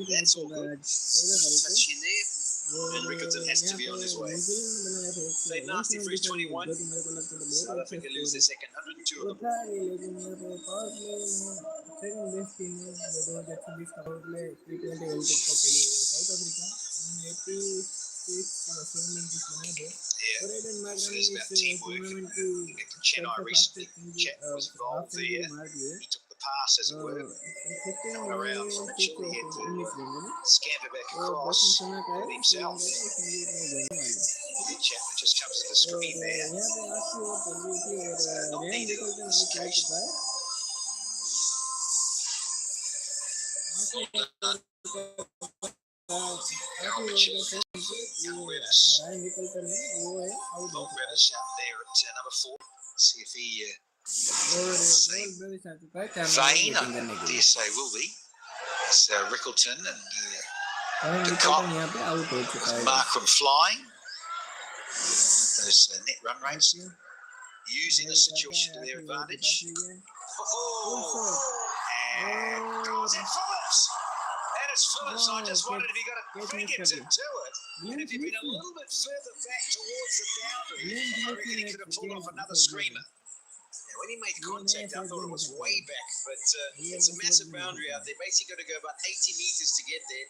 That's all good. Touch in there. And Rickleton has to be on his way. Played nasty for his 21. South Africa lose their second 102 of them. Yeah, so there's about teamwork. You get to Chennai recently. Chet was involved there. He took the pass, as it were. Coming around from Mitchell, he had to scamper back across with himself. Chapman just comes to the screen there. Not needed on this occasion. Now Mitchell, young Redis. Bolt Redis out there at number 4. See if he same vein, I dare say will be. It's Rickleton and DeCott with Markram flying. Those net run rates using the situation to their advantage. Oh, and goes in Phillips. And it's Phillips. I just wondered if he got a finger to it. And if he'd been a little bit further back towards the boundary, I reckon he could have pulled off another screamer. Now, when he made contact, I thought it was way back, but it's a massive boundary out there. Basically, got to go about 80 metres to get there.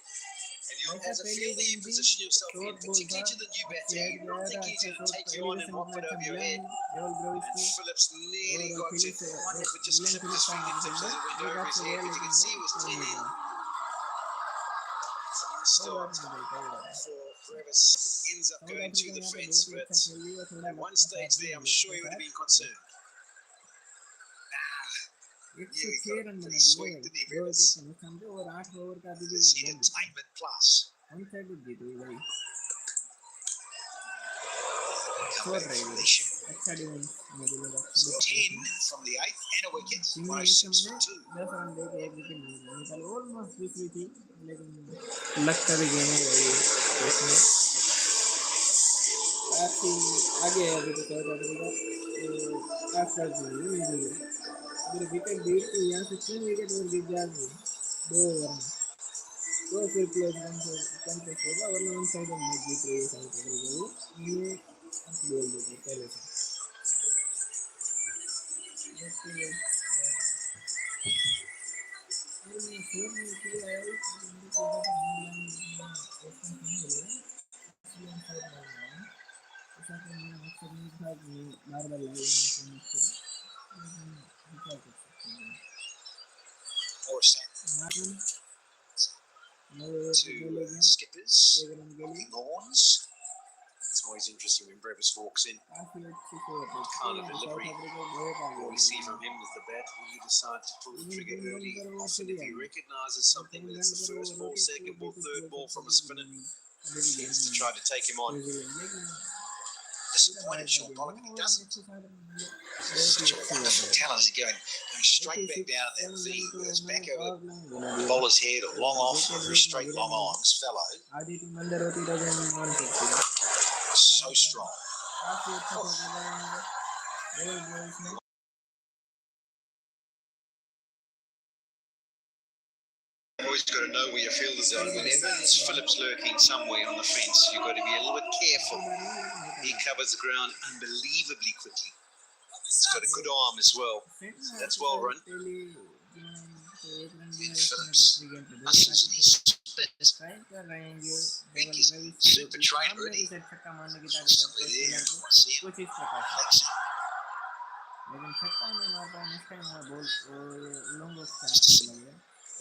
And you have a field that you position yourself in, particularly to the new batter. You don't think he's going to take you on and whop it over your head. And Phillips nearly got it. One if it just clipped his fingertips as it went over his head, but you can see it was 10 in. Start for Brevis ends up going to the fence, but at one stage there, I'm sure he would have been concerned. Yeah, he got pretty sweet, didn't he, Brevis? This entertainment plus. Combination. So 10 from the 8th and a wicket. 106 for 2. To skippers, locking horns. It's always interesting when Brevis walks in. What kind of delivery will we see from him with the bat? Will he decide to pull the trigger early? Often if he recognises something, whether it's the first ball, second ball, third ball from a spinner, he tends to try to take him on. Disappointed Sean Pollock if he doesn't. Such a wonderful talent. He's going straight back down that V with his back over the bowler's head or long off, very straight long arms fellow. So strong. Always got to know where your fielders are. Whenever there's Phillips lurking somewhere on the fence, you've got to be a little bit careful. He covers the ground unbelievably quickly. He's got a good arm as well. That's well run. And Phillips muscles and he spins. Beck is a super trainer, isn't he? Somewhere there. I see him. Just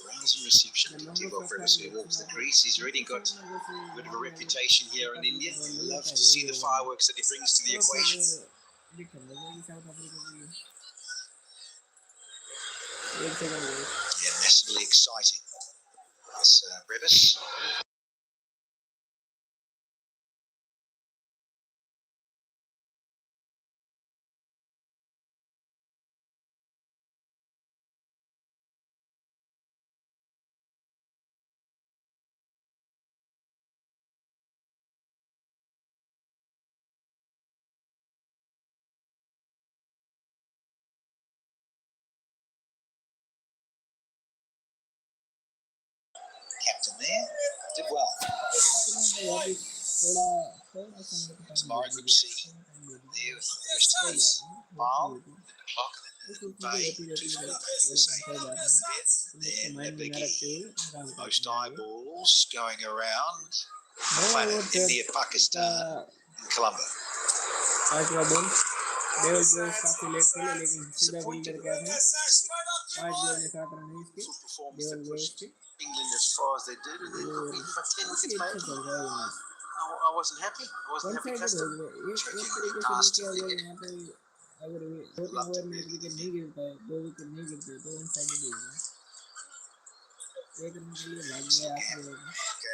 rounds and reception. Tivo Brevis who walks the crease. He's already got a bit of a reputation here in India. Love to see the fireworks that he brings to the equation. Yeah, massively exciting. That's Brevis. captain there. Did well. Tomorrow, Group C. There with the West Indies. Ball. The clock. And then Bay. 2 USA. Then Nebegi. Most eyeballs going around the planet. India, Pakistan, and Colombo. Disappointing. Performance that pushed England as far as they did, and then put me for 10 wickets maybe. I wasn't happy. I wasn't happy custom. Choking nasty wicket. Loved it really. Look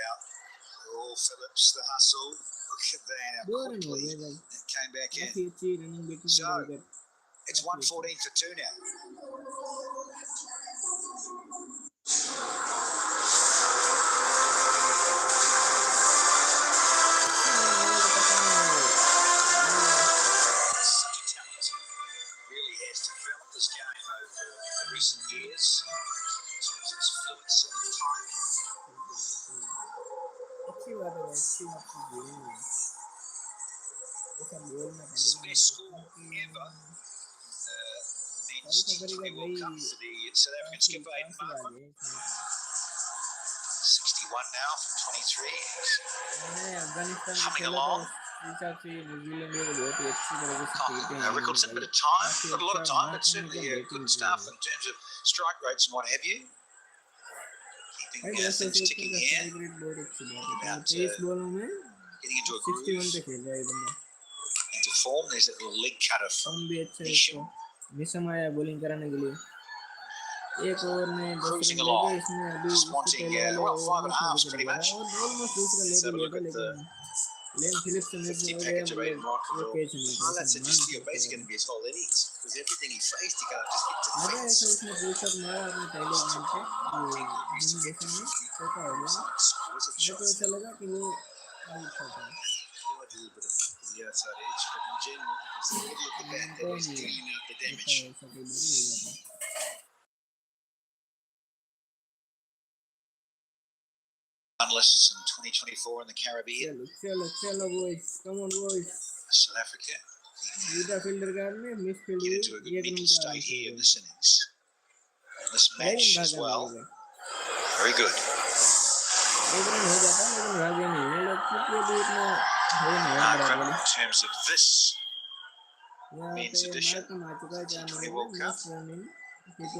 out. Oh, Phillips, the hustle. Look at that, how quickly it came back in. So, it's 114 for 2 now. Such a talent. Really has developed this game over recent years. In terms of its fluency and timing. His best score ever in the men's T20 World Cup for the South African skipper Aiden Markram. 61 now from 23. Humming along. Rickleton, bit of time, not a lot of time, but certainly good stuff in terms of strike rates and what have you. Keeping things ticking here. About getting into a groove, into form. There's a little leg cutter from Nisham. Cruising along, just wanting, 5.5 pretty much. Let's have a look at the 50 package of Aiden Markram. Well, that's it. Just you're basically going to be his whole innings, because everything he faced, he can't just hit to the fence. The outside edge, but in general, it's the middle of the bat that is dealing out the damage. Finalists in 2024 in the Caribbean. South Africa. Get into a good mental state here in this innings. And this match as well. Very good. Markram, in terms of this men's edition, T20 World Cup,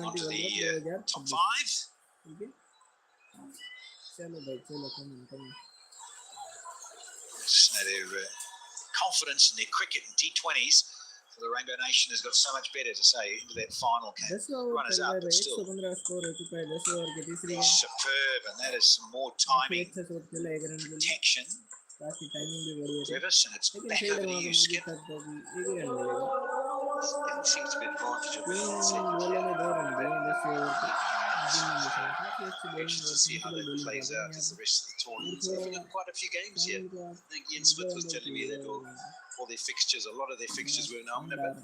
onto the top 5. So their confidence in their cricket and T20s for the Rainbow Nation has got so much better to say into that final game. Runners up, but still superb, and that is some more timing, protection. Revis, and it's back over to you, Skip. It seems to be an advantage of anxious to see how that plays out as the rest of the tournament. We've got quite a few games here. I think Ian Smith was telling me that all their fixtures, a lot of their fixtures were known about.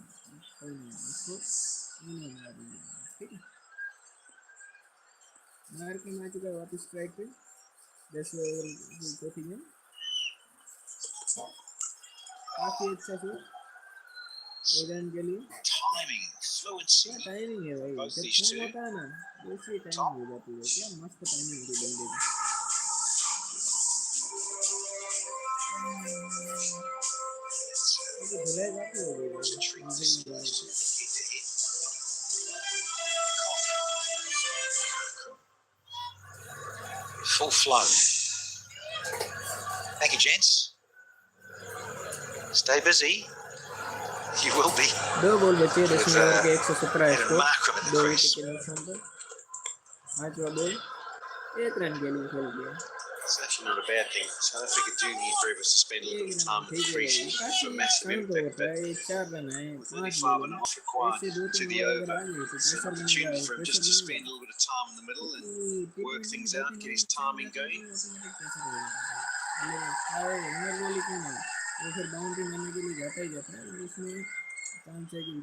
Timing, fluency, both these two. Top. Full flow. Thank you, gents. Stay busy. You will be. With Markram in the crease. It's actually not a bad thing. South Africa do need Revis to spend a little bit of time in the crease. It's a massive impact, but 35.5 required to the over. It's an opportunity for him just to spend a little bit of time in the middle and work things out, get his timing going.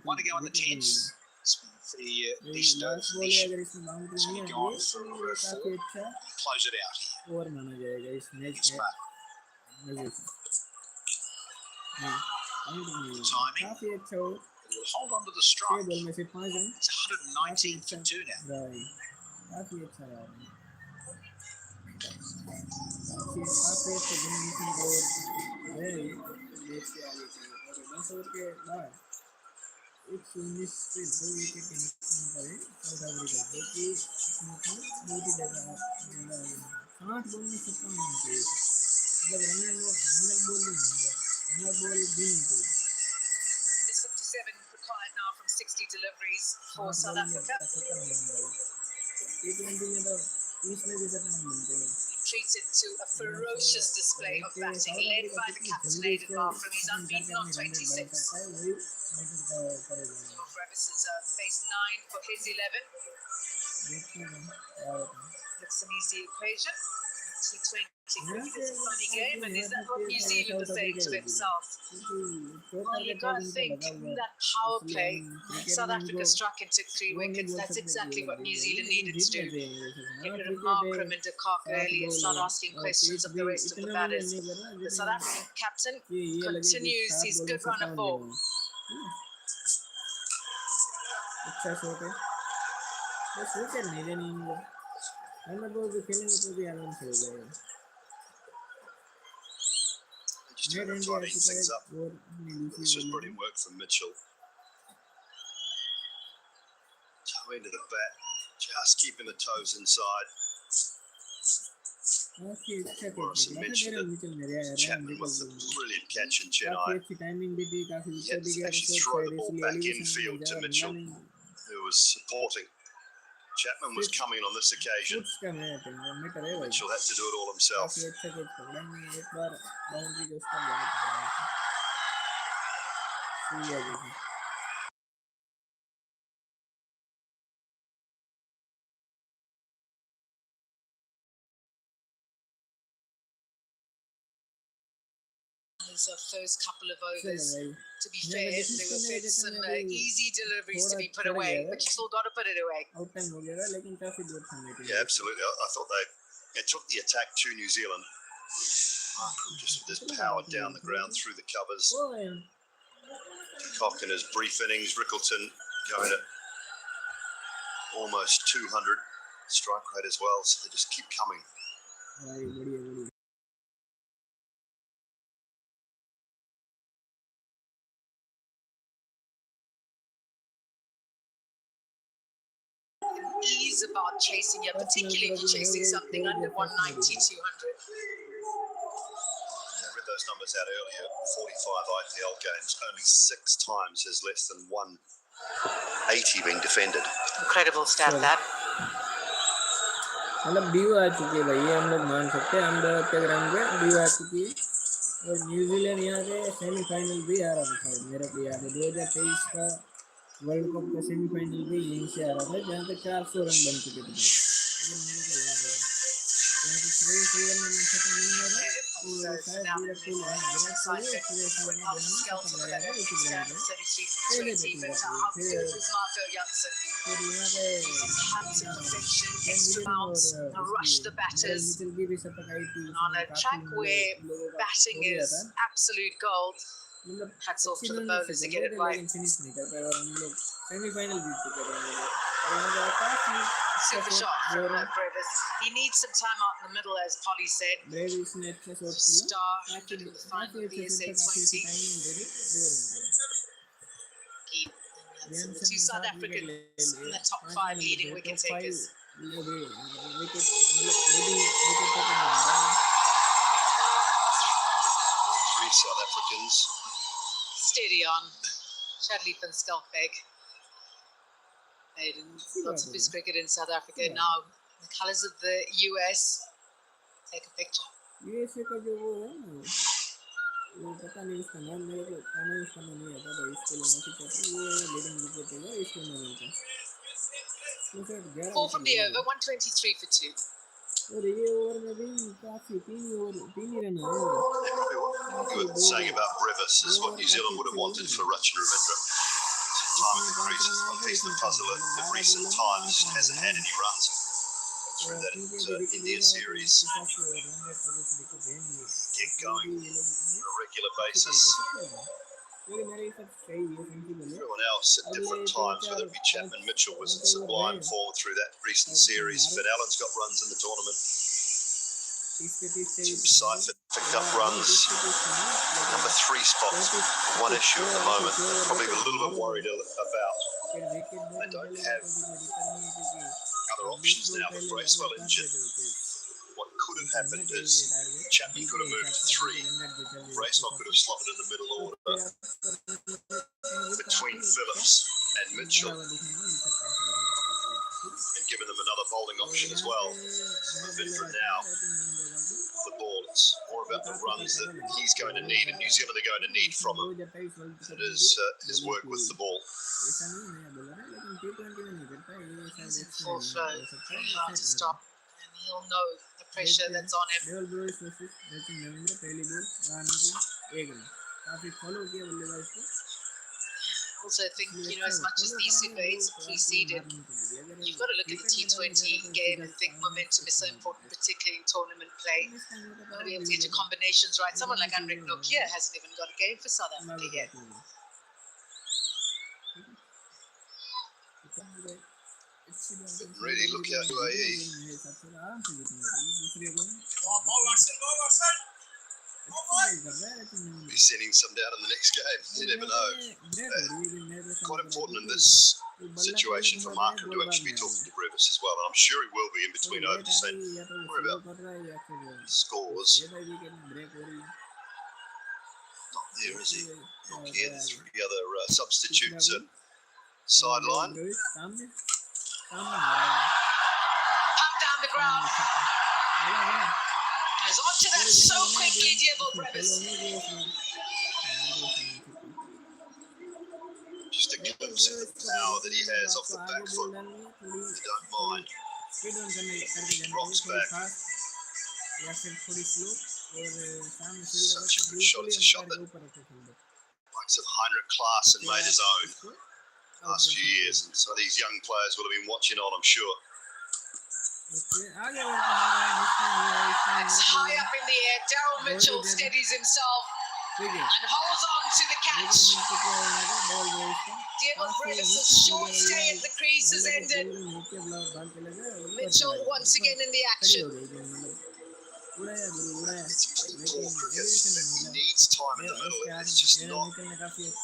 Want to go on the 10s? the disturbance mission. So you're going for 4. Close it out here. Over माना जाएगा इस match It's में Mark. वजह से काफी अच्छा हो It will hold on to the 6 strike. Ball में से 5 रन It's 119 for 2 now. भाई काफी अच्छा रहा काफी अच्छा कॉम्बिनेशन को है मैच के आगे के और 10 ओवर के बाद 119 पे 2 विकेट के नुकसान पर है साउथ अफ्रीका जो कि बहुत ही ज्यादा 60 बॉल में 57 रन चाहिए मतलब रनर बॉल भी नहीं है रनर बॉल भी नहीं चाहिए 57 required now from 60 deliveries for South Africa. T20 में तो 30 में भी 57 मिलते हैं Treated to a ferocious display of batting, led by the captain Aiden Markram. He's unbeaten on 26. Brevis has faced 9 for his 11. Looks an easy equation. T20 cricket is a funny game, and is that what New Zealand are saying to themselves? Well, you got to think that power play. South Africa struck and took 3 wickets. That's exactly what New Zealand needed to do. Get rid of Markram and de Kock early and start asking questions of the rest of the batters. The South African captain continues his good run of form. अच्छा shot है बस wicket नहीं देनी इनको runner ball भी खेलेंगे तो भी आराम से हो जाएगा Just trying to tidy things up. It's just brilliant work from Mitchell. Toe into the bat, just keeping the toes inside. Morrison mentioned that Chapman was a brilliant catch in Chennai. He had to actually throw the ball back infield to Mitchell, who was supporting. Chapman was coming on this occasion. Mitchell had to do it all himself. Of those couple of overs. To be fair, there were some easy deliveries to be put away, but you still got to put it away. Yeah, absolutely. I thought they took the attack to New Zealand. Just powered down the ground through the covers. Cock in his brief innings, Rickleton going at almost 200 strike rate as well, so they just keep coming. Ease about chasing you, particularly if you're chasing something under 190, 200. I read those numbers out earlier. 45 IPL games, only 6 times has less than 180 been defended. Incredible stat that. मतलब due आ चुकी है भाई ये हम लोग मान सकते हैं हम लोग के ग्राउंड पे ड्यू आ चुकी है और न्यूजीलैंड यहाँ पे सेमीफाइनल भी आ रहा था शायद मेरे को याद है 2023 का वर्ल्ड कप का सेमीफाइनल भी यहीं से आ रहा था जहाँ पे 400 रन बन चुके थे अगर मेरे को याद है यहाँ पे श्रेयस अय्यर ने खत्म नहीं हो रहा और शायद विराट कोहली श्रेयस अय्यर ने खत्म लगाया था उसी ग्राउंड पे पहले बैटिंग करते हुए फिर यहाँ पे Rush the batters on a track where batting is absolute gold. Hats off to the bowlers to get it right. Super shot from Brevis. He needs some time out in the middle, as Polly said. Star in the final BSA 20. The 2 South Africans in the top 5 leading wicket takers. 3 South Africans. Steady on. Shadley van Skalkbeek. Lots of his cricket in South Africa. Now, the colours of the US. Take a picture. USA का जो वो है ना वो पता नहीं इसका नाम मेरे को इसका नाम नहीं आता था इसके लिए मैं कहता हूँ वो लीडिंग विकेट है इस टूर्नामेंट का 4 from the over, 123 for 2. और ये ओवर में भी काफी 3 ही रन आए You were saying about Brevis is what New Zealand would have wanted for Rachin Ravindra. climb at the crease. It's not piece of the puzzle at recent times. Hasn't had any runs through that India series. Get going on a regular basis. Everyone else at different times, whether it be Chapman, Mitchell was in sublime form through that recent series. Finn Allen's got runs in the tournament. Jim Seifert picked up runs. Number 3 spot. One issue at the moment. Probably a little bit worried about. They don't have other options now with Bracewell injured. What could have happened is Chapman could have moved to 3. Bracewell could have slotted in the middle order between Phillips and Mitchell and given them another bowling option as well. But for now, the ball, it's more about the runs that he's going to need and New Zealand are going to need from him. It is his work with the ball. He's in full flow, very hard to stop, and he'll know the pressure that's on him. Also, I think, as much as these Super 8s preceded, you've got to look at the T20 game and think momentum is so important, particularly in tournament play. You've got to be able to get your combinations right. Someone like Andrik Nokia hasn't even got a game for South Africa yet. Really look out UAE. Be sending some down in the next game. You never know. Quite important in this situation for Markham to actually be talking to Brevis as well. And I'm sure he will be in between overs saying, don't worry about scores. Not there, is he? Not here. The 3 other substitutes at sideline. Pump down the ground. Is onto that so quickly, Diego Brevis. Just a glimpse of the power that he has off the back foot. If you don't mind. Rocks back. Such a good shot. It's a shot that likes of Heinrich Klaassen made his own last few years. And so these young players will have been watching on, I'm sure. It's high up in the air. Daryl Mitchell steadies himself and holds on to the catch. Diego Brevis' short stay at the crease has ended. Mitchell once again in the action. He needs time in the middle. It's just not.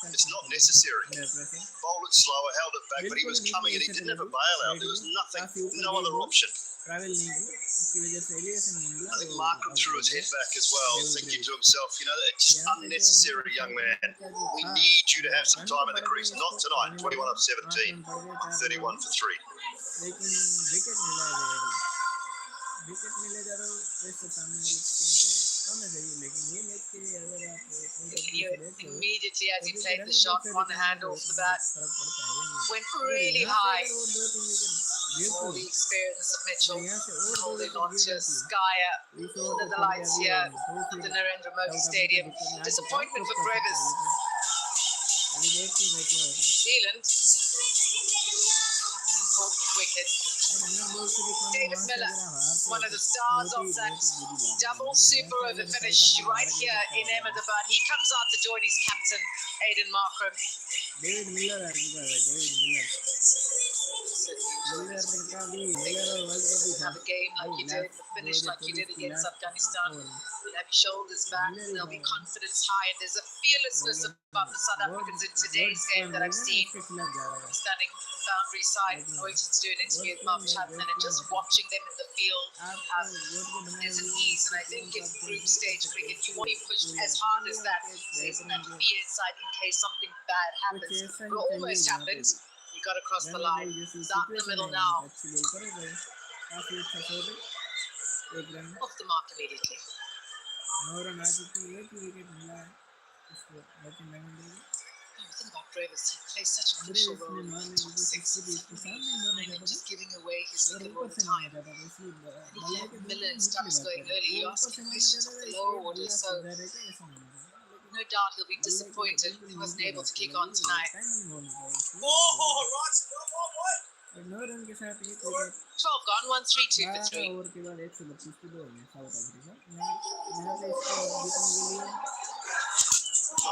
It's not necessary. Bowled it slower, held it back, but he was coming and he didn't have a bailout. There was nothing, no other option. I think Markham threw his head back as well, thinking to himself, it's just unnecessary, young man. We need you to have some time in the crease. Not tonight. 21 of 17, 31 for 3. Immediately as he played the shot, one hand off the bat, went really high. All the experience of Mitchell holding on to Skyer under the lights here at the Narendra Modi Stadium. Disappointment for Brevis. Zealand. Wicket. David Miller, one of the stars of that double super over finish right here in Ahmedabad. He comes out to join his captain, Aiden Markram. Have a game like you did, finish like you did against Afghanistan. You'll have your shoulders back, there'll be confidence high, and there's a fearlessness about the South Africans in today's game that I've seen. Standing boundary side, waiting to do an interview with Mark Chapman and just watching them in the field. There's an ease, and I think in group stage cricket, you want to be pushed as hard as that. There's that fear inside in case something bad happens. It almost happened. You got to cross the line. It's out in the middle now. Off the mark immediately. The thing about Brevis, he plays such a crucial role in the top 6. Just giving away his wicket all the time. And he had Miller and Stubbs going early. You ask him questions of the lower orders, so No doubt he'll be disappointed he wasn't able to kick on tonight. 9 run के साथ एक wicket 12 gone, 1-3-2 for 12 3. Over के बाद 132 की दौड़ में south Africa यहाँ पे इसको जीतने के लिए The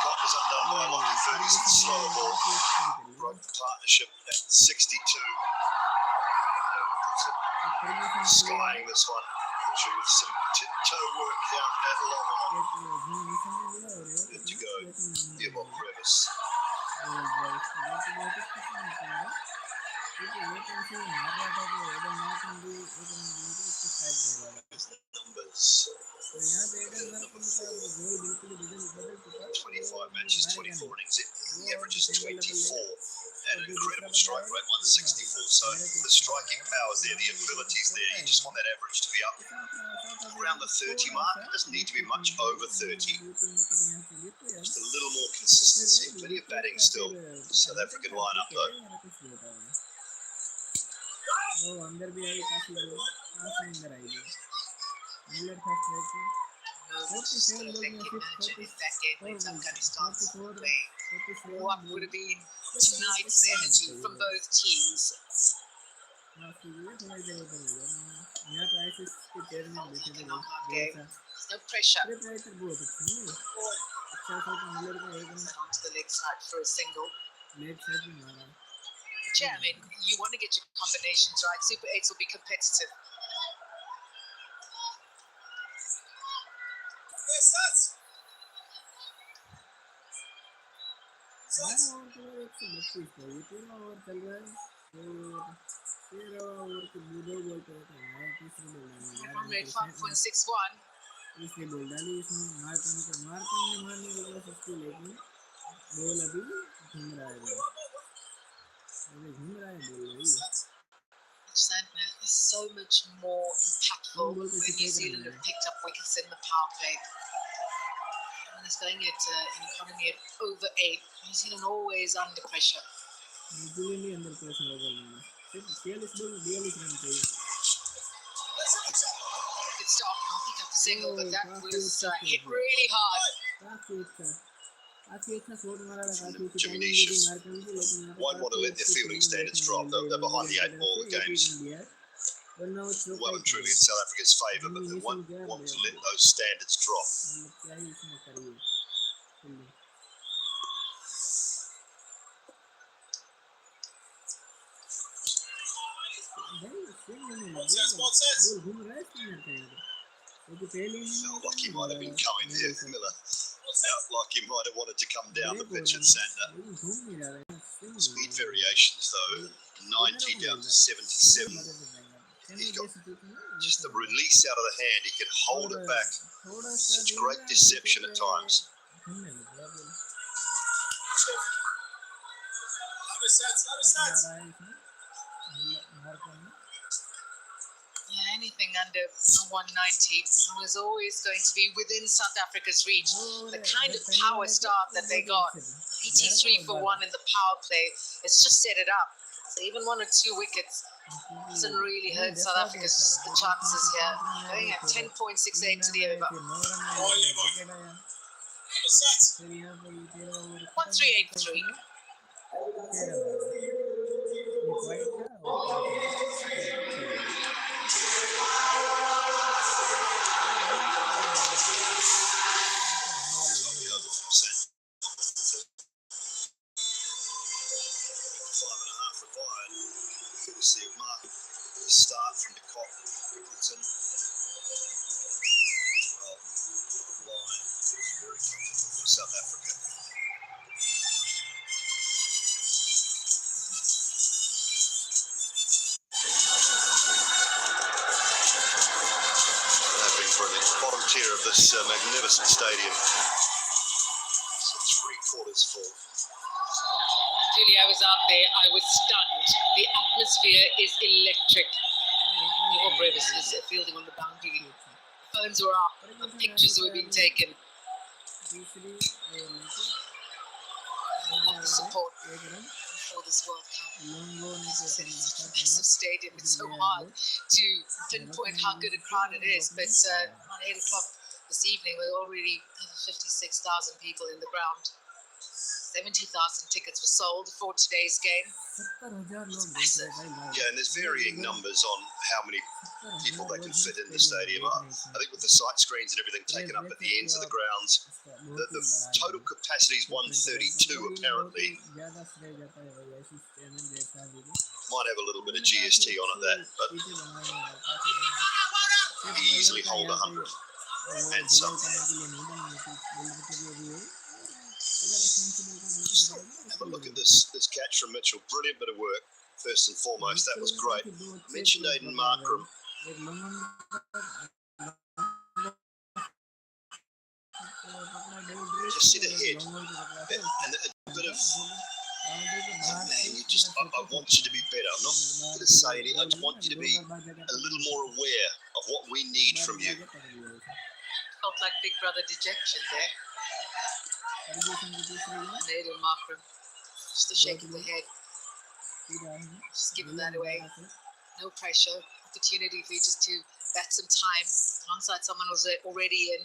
cop was undone by Lockie Ferguson. Slower ball. Broke the partnership at 62. Skying this one. With some tiptoe work down at long on. Good to go. Earbob crevice. Numbers. 25 matches, 24 innings. He averages 24. And an incredible strike rate, 164. So the striking power's there, the ability's there. You just want that average to be up around the 30 mark. It doesn't need to be much over 30. Just a little more consistency. Plenty of batting still. South African lineup though. वो अंदर भी आई काफी अंदर आई Miller था strike Still thinking imagine if that game went Afghanistan's way. What would have been tonight's energy from both teams? यहाँ तो ऐसे के चेयरमैन बैठे थे No pressure. प्रेशर बहुत अच्छा है अच्छा सा मिलर का एक Onto the leg side for a single. Leg side में मारा Yeah, I mean, you want to get your combinations right. Super 8s will be competitive. Over के बाद 132 है ये 13 ओवर चल रहा है और 13 ओवर के दो बॉल पे है तीसरी बॉल Run rate 5.61. तीसरी बॉल डाली इसमें मार्कन ने मारने की कोशिश उसकी लेकिन बॉल अभी घूम रहा है ball Santner is so much more impactful when New Zealand have picked up wickets in the power play. And it's going at an economy at over 8. New Zealand always under pressure. New Zealand under pressure होगा सिर्फ 46 ball 42 run चाहिए Good stop. I'll pick up the single, but that was hit really hard. Jimmy Nish's won't want to let their fielding standards drop. They're behind the 8 ball. The game's well and truly in South Africa's favour, but they won't want to let those standards drop. Felt like he might have been coming there, Miller. Felt like he might have wanted to come down the pitch at Santner. Speed variations though, 90 down to 77. He's got just the release out of the hand, he can hold it back. Such great deception at times. Yeah, anything under 190 was always going to be within South Africa's reach. The kind of power start that they got, 83 for 1 in the power play, it's just set it up. So even 1 or 2 wickets doesn't really hurt South Africa's chances here. Going at 10.68 to the over. 1-3-8-3. Start from the cop, Rickleton. Well, line very comfortable for South Africa. They've been brilliant. Bottom tier of this magnificent stadium. So 3/4 full. Julie, I was out there. I was stunned. The atmosphere is electric. Your Brevis is fielding on the boundary. Phones were up. Pictures were being taken. Of the support for this World Cup. It's a massive stadium. It's so hard to pinpoint how good a crowd it is. But on 8 o'clock this evening with already 56,000 people in the ground. 70,000 tickets were sold for today's game. 70,000 लोग देख Massive. रहे हैं भाई Yeah, and there's varying numbers on how many people they can fit in the stadium. I think with the sight screens and everything taken up at the ends of the grounds, the total capacity is 132 apparently. ज़्यादा श्रेय जाता है भाई ऐसी channel जैसा भी Might have a little bit of GST on it, that, but चीज़ें बनाई हैं काफ़ी easily hold 100 and some. Have a look at this catch from Mitchell. Brilliant bit of work. First and foremost, that was great. Mentioned Aiden Markram. Just see the head. And a bit of, man, I want you to be better. I'm not going to say anything. I just want you to be a little more aware of what we need from you. Felt like big brother dejection there. Aiden Markram. Just a shake of the head. Just give that away. No pressure. Opportunity for you just to bat some time alongside someone who's already in.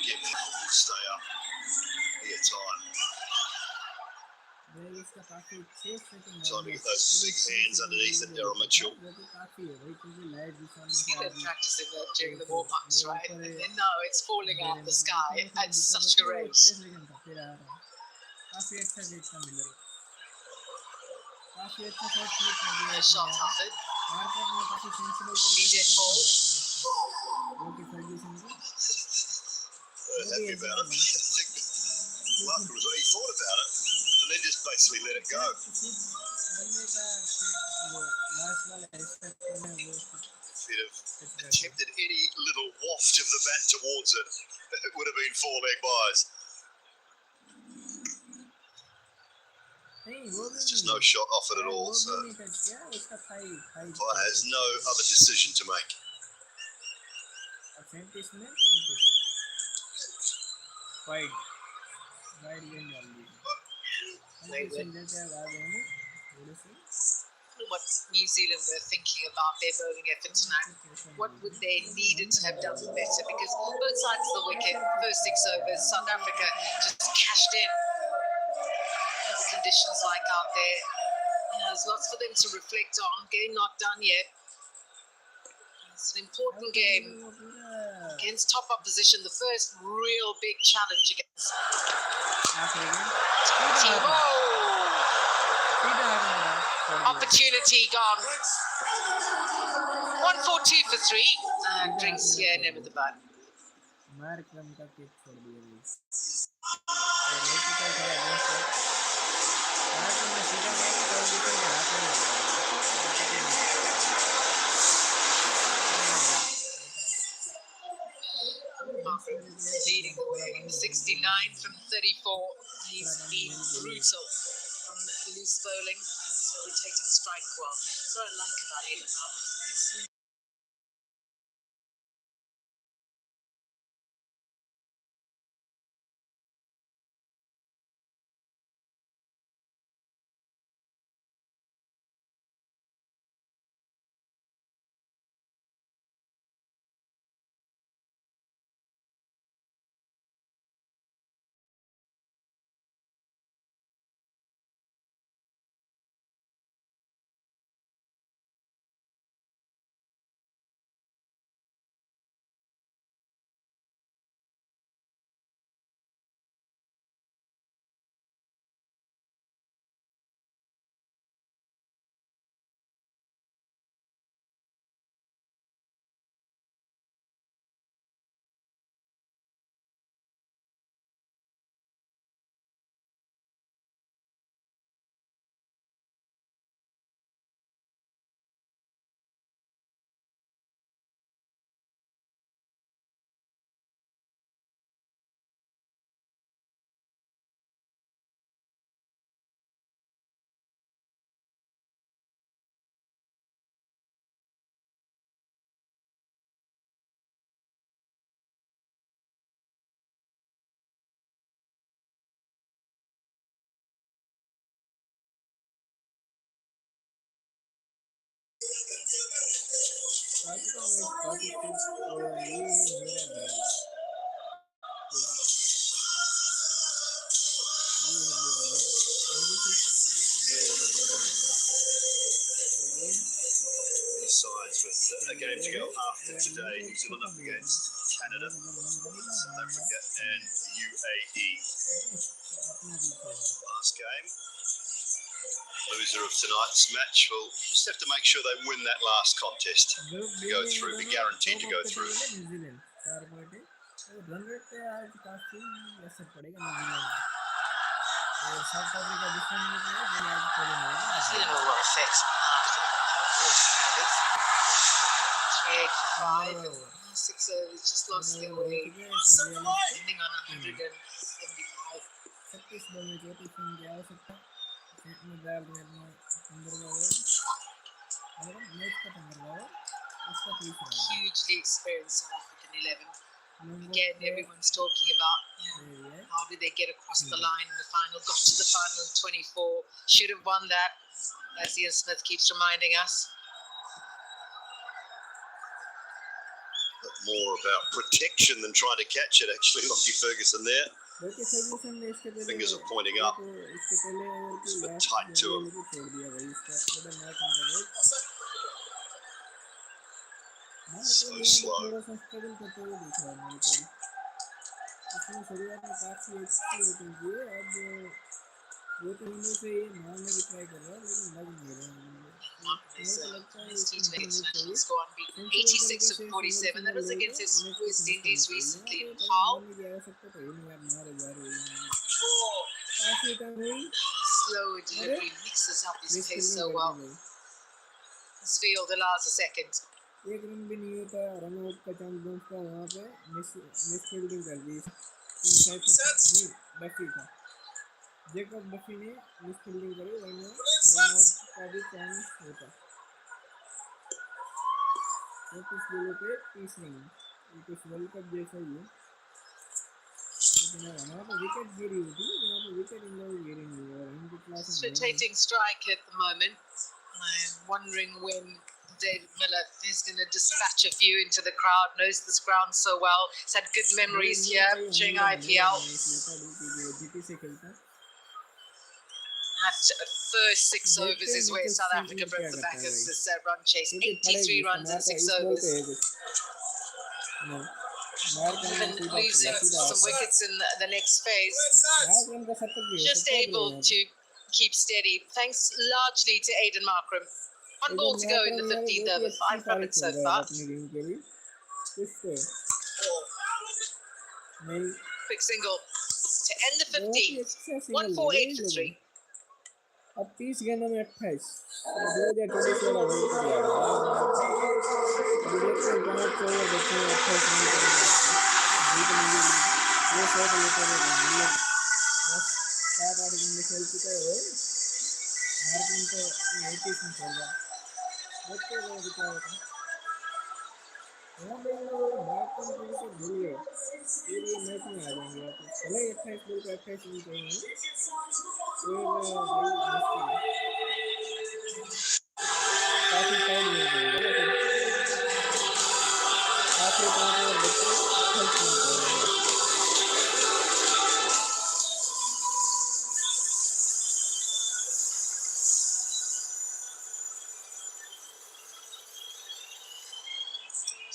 Get people to stay up. Be a time. Time to get those big hands underneath it, Daryl Mitchell. See them practicing that during the warm-ups, right? And then now it's falling out the sky at such a rate. A shot offered. DJ Paul. Happy about it. Markram was he thought about it and then just basically let it go. If he'd have attempted any little waft of the bat towards it, it would have been 4 leg buys. There's just no shot offered at all, so umpire has no other decision to make. What New Zealand were thinking about their bowling effort tonight. What would they needed to have done better? Because both sides of the wicket, first 6 overs, South Africa just cashed in. The conditions like out there. There's lots for them to reflect on. Game not done yet. It's an important game against top opposition. The first real big challenge against opportunity gone. 1-4-2 for 3 and brings here name of the bat. Leading the way, 69 from 34. He's been brutal from loose bowling, so we take to strike well. That's what I like about Aiden. Sides with a game to go after today. New Zealand up against Canada, South Africa, and UAE. Last game. Loser of tonight's match will just have to make sure they win that last contest to go through, be guaranteed to go through. Feeling all what effects. 385 and 6 overs, just lost their way. Ending on 175. Hugely experienced South African 11. Again, everyone's talking about how did they get across the line in the final, got to the final in 24, should have won that, as Ian Smith keeps reminding us. But more about protection than trying to catch it, actually. Lockie Ferguson there. Fingers are pointing up. It's a bit tight to him. So slow. Score unbeaten, 86 of 47. That was against West Indies recently in Hull. Slow delivery, mixes up his pace so well. This field allows a second. एक run भी नहीं होता, run out का chance बनता है वहाँ पे, miss fielding कर दी बफी था, जेकब बफी ने मिस फील्डिंग करी, वरना रन आउट का भी चांस होता। तो इस बॉल पे 30 रन, ये कुछ वर्ल्ड कप जैसा ही है, लेकिन वहाँ पे विकेट गिरी हुई थी, यहाँ पे विकेट इन लोगों गिरी नहीं है, और इनके क्लास में rotating strike at the moment. I'm wondering when David Miller is going to dispatch a few into the crowd, knows this ground so well. He's had good memories here during IPL. That first 6 overs is where South Africa broke the back of this run chase. 83 runs in 6 overs. Even losing some wickets in the next phase. Just able to keep steady, thanks largely to Aiden Markram. 1 ball to go in the 15th over, 5 runs so far. Quick single to end the 15th. 148 for 3. अब 30 गेंदों में 28, 2024 वाला world cup याद है, देखते हैं 5 over बचे हैं, 28 रन करेंगे, ये शॉट लेकर मतलब 7-8 गेंद खेल चुका है, मार्किंग तो 80 में चल रहा है, देखते हैं वो क्या होता है, यहाँ पे मार्किंग से भूल गए, फिर ये मैच में आ जाएंगे वापस, भले 28 बॉल को 28 रन चाहिए, फिर भाई मुश्किल है, काफी टाइम मिल जाएगा, लेकिन आखिरी 5 ओवर बचे 28 रन चाहिए।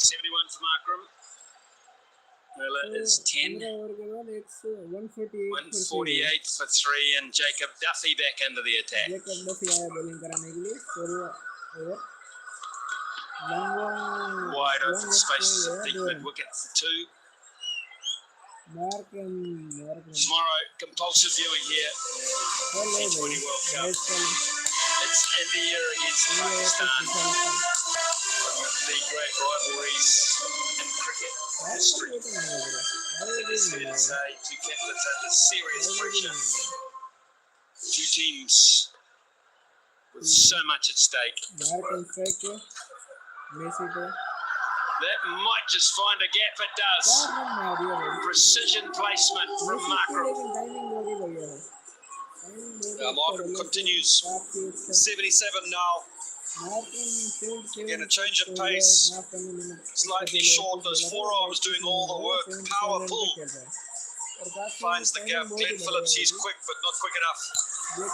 71 for Markram. Miller is 10. 148 for 3, and Jacob Duffy back into the attack. Jacob Duffy आया bowling कराने के लिए, over. Wide open spaces of deep mid wicket for 2. Tomorrow, compulsive viewing here. T20 World Cup. It's India against Pakistan. One of the great rivalries in cricket history. It is fair to say two captains under serious pressure. Two teams with so much at stake. That might just find a gap. It does. Precision placement from Markram. Markram continues. 77 now. Again, a change of pace, slightly short. Those forearms doing all the work. Power pull. Finds the gap. Glenn Phillips, he's quick, but not quick enough. 22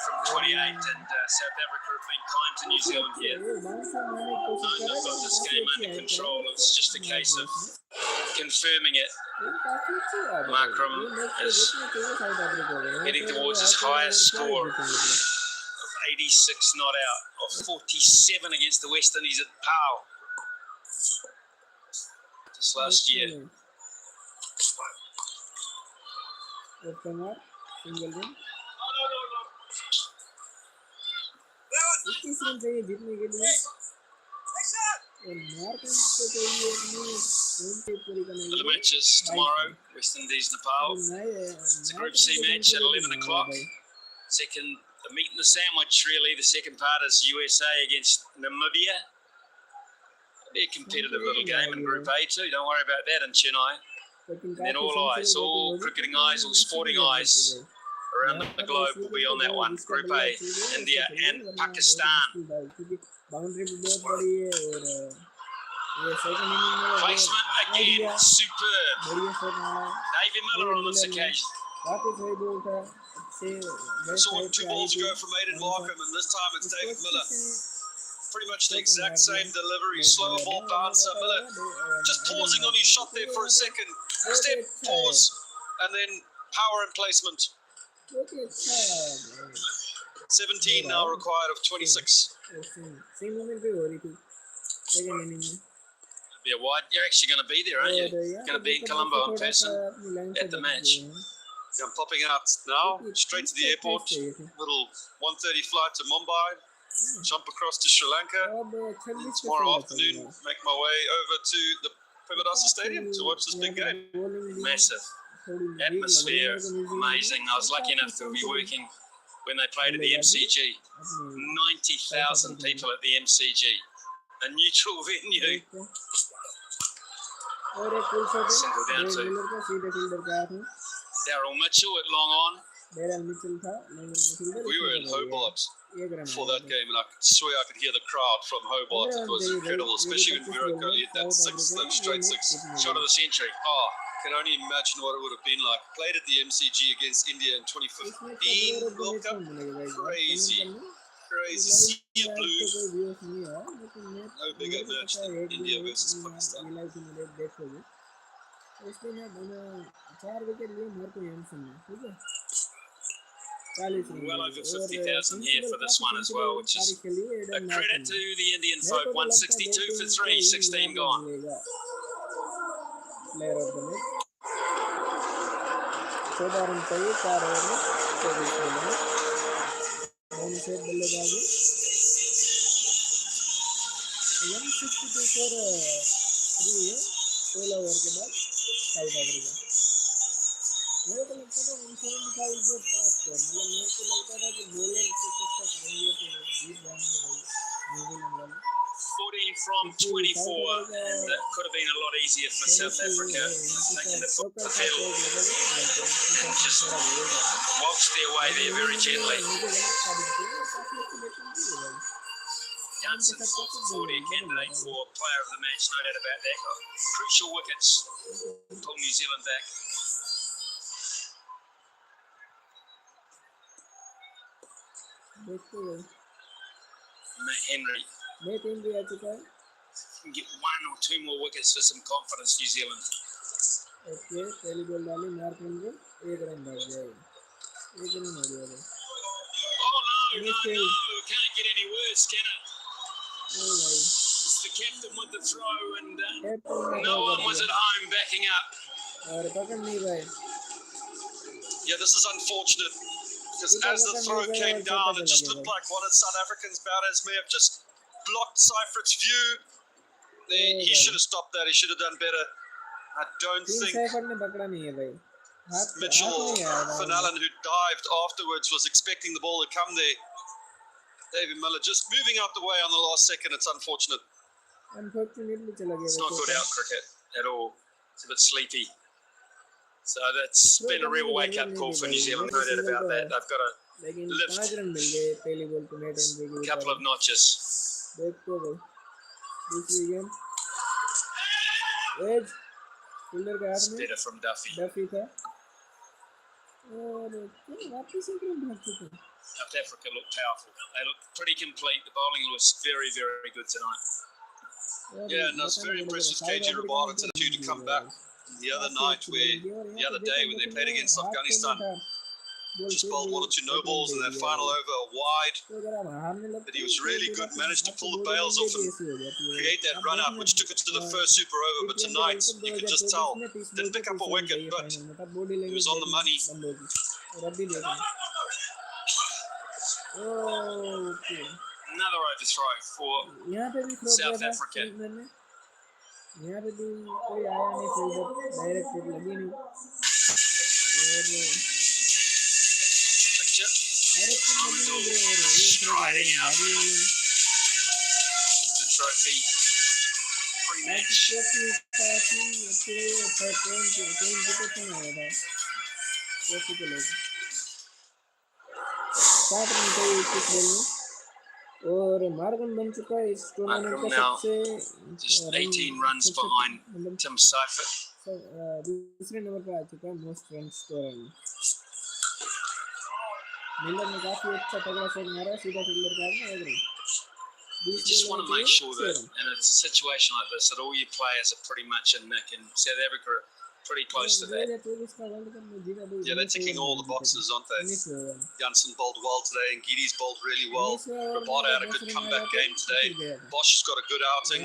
from 28, and South Africa have been kind to New Zealand here. They've got this game under control. It's just a case of confirming it. Markram is heading towards his highest score of 86 not out, of 47 against the West Indies at Pau. Just last year. The matches tomorrow, West Indies, Nepal. It's a Group C match at 11 o'clock. Second, the meat and the sandwich, really. The second part is USA against Namibia. It'll be a competitive little game in Group A too. Don't worry about that in Chennai. And then all eyes, all cricketing eyes, all sporting eyes around the globe will be on that one. Group A, India and Pakistan. Placement again, superb. David Miller on this occasion. Saw 2 balls ago from Aiden Markham, and this time it's David Miller. Pretty much the exact same delivery, slow ball bouncer. Miller just pausing on his shot there for a second. Step, pause, and then power and placement. 17 now required of 26. Be a wide. You're actually going to be there, aren't you? Going to be in Colombo in person at the match. I'm popping out now, straight to the airport. Little 1:30 flight to Mumbai. Jump across to Sri Lanka. And tomorrow afternoon, make my way over to the Pemadasa Stadium to watch this big game. Massive atmosphere, amazing. I was lucky enough to be working when they played at the MCG. 90,000 people at the MCG. A neutral venue. Settle down to Daryl Mitchell at long on. We were in Hobart for that game, and I swear I could hear the crowd from Hobart. It was incredible, especially when Virat Kohli hit that straight six shot of the century. Oh, I can only imagine what it would have been like. Played at the MCG against India in 2015 World Cup. Crazy. Sea blue. No bigger match than India versus Pakistan. Well over 50,000 here for this one as well, which is a credit to the Indian folk. 162 for 3, 16 gone. मेरे को लगता था 175 जो पास कर मतलब मेरे को लगता था कि बॉलर को चेष्टा करेंगे तो जीत जाएंगे भाई न्यूजीलैंड वाले 14 from 24, and that could have been a lot easier for South Africa. Taking the foot to pedal and just waltzed their way there very gently. Johnson for 40, a candidate for player of the match, no doubt about that. Crucial wickets pull New Zealand back. Matt Henry can get 1 or 2 more wickets for some confidence, New Zealand. Okay, पहली ball डाली mark होंगे 1 run भाग जाएगा 1 run हो गया Oh no, can't get any worse, can it? It's the captain with the throw, and no one was at home backing up. और पकड़ नहीं भाई Yeah, this is unfortunate. Because as the throw came down, it just looked like one of South Africa's batters may have just blocked Seyfried's view. He should have stopped that. He should have done better. I don't think Mitchell Finallen, who dived afterwards, was expecting the ball to come there. David Miller just moving out the way on the last second. It's unfortunate. It's not good out cricket at all. It's a bit sleepy. So that's been a real wake-up call for New Zealand, no doubt about that. They've got to लेकिन lift 5 run मिल गए पहली ball पे net run a couple of notches. देखते भाई दूसरी game as fielder के हाथ में Better from Duffy. डफी था और क्या वापस एक रन भाग चुके South Africa look powerful. They look pretty complete. The bowling looks very, very good tonight. Yeah, and I was very impressed with KG Rabada today to come back the other night, the other day when they played against Afghanistan. Just bowled 1 or 2 no balls in that final over wide. But he was really good, managed to pull the bails off and create that run up, which took it to the first super over. But tonight, you could just tell, didn't pick up a wicket, but he was on the money. Another overthrow for South Africa. यहाँ पे भी कोई आया नहीं fielder direct hit लगी नहीं और The trophy pre-match. और मार्गन बन चुका है इस टूर्नामेंट का सबसे just 18 runs behind Tim Seifert. दूसरे नंबर पर आ चुका है मोस्ट रन स्कोरर में मिलर ने काफी अच्छा तगड़ा शॉट मारा सीधा फील्डर के हाथ में एक run You just want to make sure that in a situation like this that all your players are pretty much in nick, and South Africa are pretty close to that. Yeah, they're ticking all the boxes, aren't they? Janssen bowled well today and Gide's bowled really well. Rabada had a good comeback game today. Bosch has got a good outing.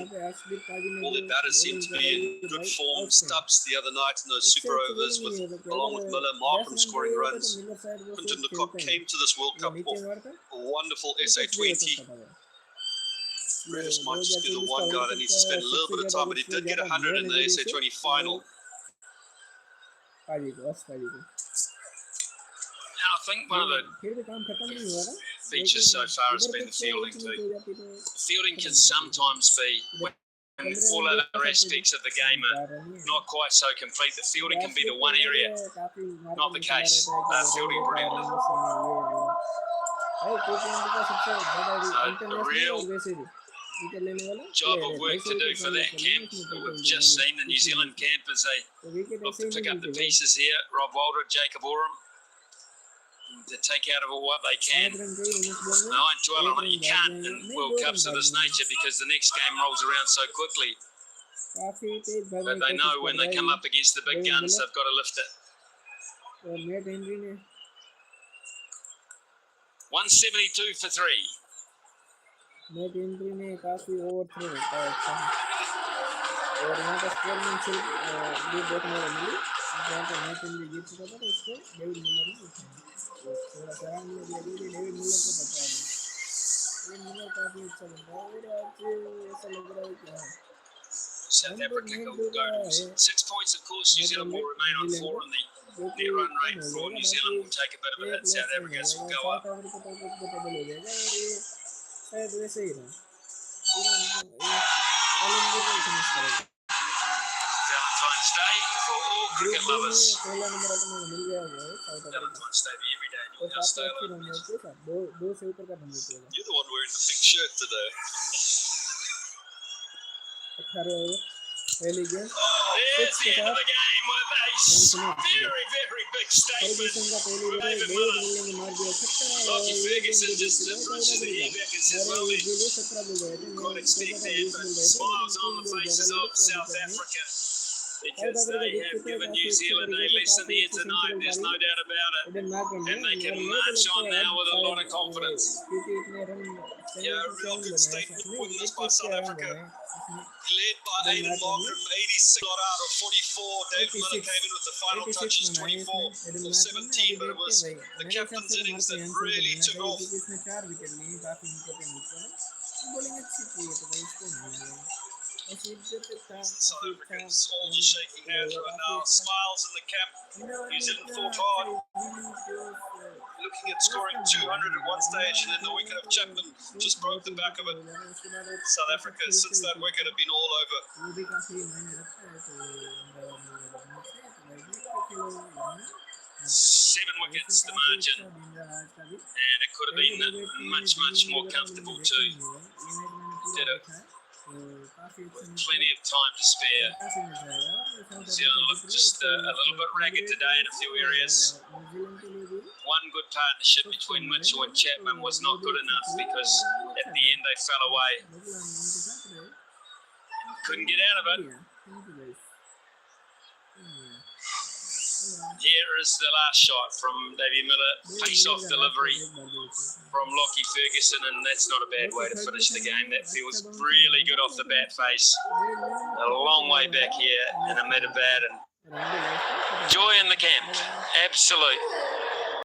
All their batters seem to be in good form. Stubbs the other night in those super overs along with Miller, Markham scoring runs. Quinton de Kock came to this World Cup off a wonderful SA20. Redis might just be the one guy that needs to spend a little bit of time, but he did get 100 in the SA20 final. And I think one of the features so far has been the fielding too. Fielding can sometimes be, when all other aspects of the game are not quite so complete, the fielding can be the one area. Not the case. Fielding brilliantly. So a real job of work to do for that camp that we've just seen, the New Zealand camp, as they look to pick up the pieces here. Rob Walder, Jacob Oram, to take out of it what they can. I won't dwell on it. You can't in World Cups of this nature because the next game rolls around so quickly. But they know when they come up against the big guns, they've got to lift it. 172 for 3. Net entry ने काफ़ी over throw होता है अच्छा और यहाँ पर स्कोरमैनशिप भी देखने को मिली जहाँ पर नेट एंट्री जीत चुका था तो उसको डेविड मिलर ने उठाया थोड़ा सा आराम में दिया डेविड मिलर को बचा दिया डेविड मिलर काफ़ी अच्छा बन रहा है और आज ऐसा लग रहा है कि हाँ South Africa will go to 6 points, of course. New Zealand will remain on 4 in the net run rate. For New Zealand will take a bit of a hit. South Africa's will go up. शायद वैसे ही रहा Valentine's Day for all cricket lovers. पहला number अपने मिल गया है Valentine's Day every day in your house. दो से ऊपर का नंबर होगा You're the one wearing the pink shirt today. 18 over पहली game It's the end of the game with a very, very big statement. David Miller. Lockie Ferguson just brushes the hair back and says, well, quite expect that, but smiles on the faces of South Africa. Because they have given New Zealand a lesson here tonight, there's no doubt about it. And they can march on now with a lot of confidence. Yeah, a real good statement win this by South Africa. Led by Aiden Markham, 86 not out of 44. Dave Miller came in with the final touches, 24 of 17, but it was the captain's innings that really took off. South Africans all just shaking hands right now, smiles in the camp. New Zealand fought hard, looking at scoring 200 at one stage, and then the wicket of Chapman just broke the back of it. South Africa, since that wicket, have been all over. 7 wickets, the margin, and it could have been much, much more comfortable too. Did it with plenty of time to spare. New Zealand looked just a little bit ragged today in a few areas. One good partnership between Mitchell and Chapman was not good enough because at the end they fell away. Couldn't get out of it. Here is the last shot from Davey Miller. Face-off delivery from Lockie Ferguson, and that's not a bad way to finish the game. That feels really good off the bat face. A long way back here in Ahmedabad, and joy in the camp. Absolute.